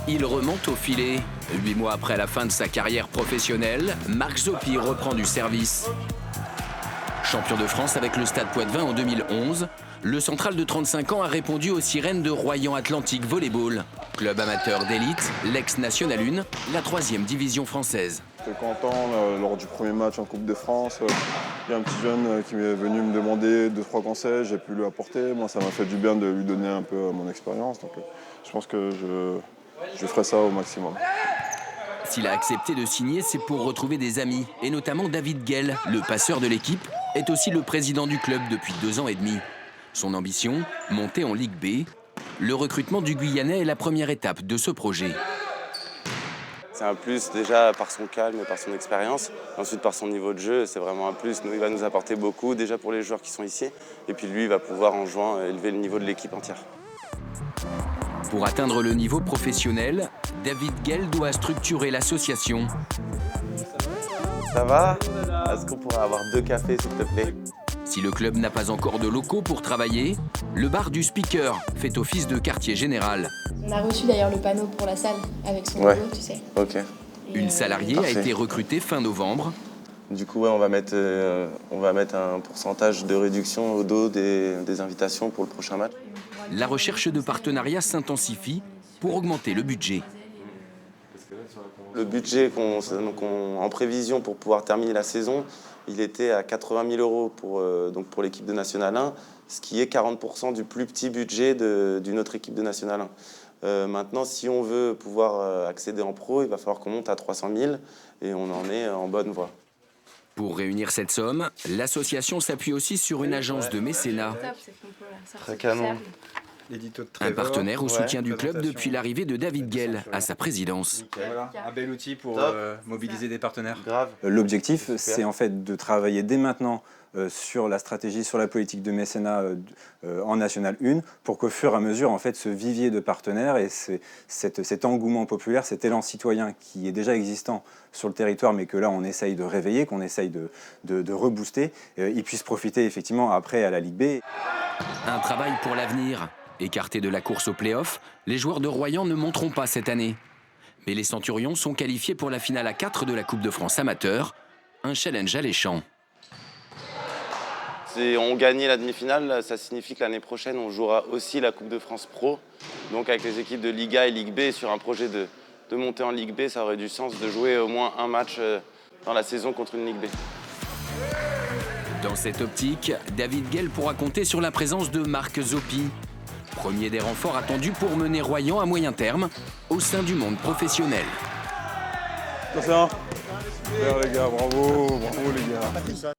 Il remonte au filet. 8 mois après la fin de sa carrière professionnelle, Marc Zopi reprend du service. Champion de France avec le Stade Poitvin en 2011, le central de 35 ans a répondu aux sirènes de Royan Atlantique Volleyball, club amateur d'élite, l'ex-National 1, la 3e division française. J'étais content lors du premier match en Coupe de France. Il y a un petit jeune qui est venu me demander 2-3 conseils, j'ai pu lui apporter. Moi, ça m'a fait du bien de lui donner un peu mon expérience. Donc, je pense que je ferai ça au maximum. S'il a accepté de signer, c'est pour retrouver des amis, et notamment David Guel, le passeur de l'équipe, est aussi le président du club depuis 2 ans et demi. Son ambition, monter en Ligue B. Le recrutement du Guyanais est la première étape de ce projet. C'est un plus déjà par son calme et par son expérience. Ensuite par son niveau de jeu, c'est vraiment un plus. Il va nous apporter beaucoup déjà pour les joueurs qui sont ici. Et puis lui, il va pouvoir en jouant élever le niveau de l'équipe entière. Pour atteindre le niveau professionnel, David Guel doit structurer l'association. Ça va? Est-ce qu'on pourrait avoir 2 cafés s'il te plaît? Si le club n'a pas encore de locaux pour travailler, le bar du Speaker fait office de quartier général. On a reçu d'ailleurs le panneau pour la salle avec son logo, tu sais. Ok. Une salariée a été recrutée fin novembre. Du coup, on va mettre un pourcentage de réduction au dos des invitations pour le prochain match. La recherche de partenariats s'intensifie pour augmenter le budget. Le budget en prévision pour pouvoir terminer la saison, il était à 80 000 € pour l'équipe de National 1, ce qui est 40% du plus petit budget d'une autre équipe de National 1. Maintenant, si on veut pouvoir accéder en pro, il va falloir qu'on monte à 300 000 et on en est en bonne voie. Pour réunir cette somme, l'association s'appuie aussi sur une agence de mécénat. Très canon. Un partenaire au soutien du club depuis l'arrivée de David Guel à sa présidence. Voilà, un bel outil pour mobiliser des partenaires. L'objectif, c'est en fait de travailler dès maintenant sur la stratégie, sur la politique de mécénat en National 1, pour qu'au fur et à mesure, en fait, ce vivier de partenaires et cet engouement populaire, cet élan citoyen qui est déjà existant sur le territoire, mais que là, on essaye de réveiller, qu'on essaye de rebooster, il puisse profiter effectivement après à la Ligue B. Un travail pour l'avenir. Écartés de la course au play-off, les joueurs de Royan ne monteront pas cette année. Mais les Centurions sont qualifiés pour la finale à 4 de la Coupe de France amateur, un challenge alléchant. Si on gagnait la demi-finale, ça signifie que l'année prochaine, on jouera aussi la Coupe de France Pro. Donc avec les équipes de Ligue A et Ligue B, sur un projet de monter en Ligue B, ça aurait du sens de jouer au moins un match dans la saison contre une Ligue B. Dans cette optique, David Guel pourra compter sur la présence de Marc Zopi, premier des renforts attendus pour mener Royan à moyen terme au sein du monde professionnel. Super les gars, bravo les gars.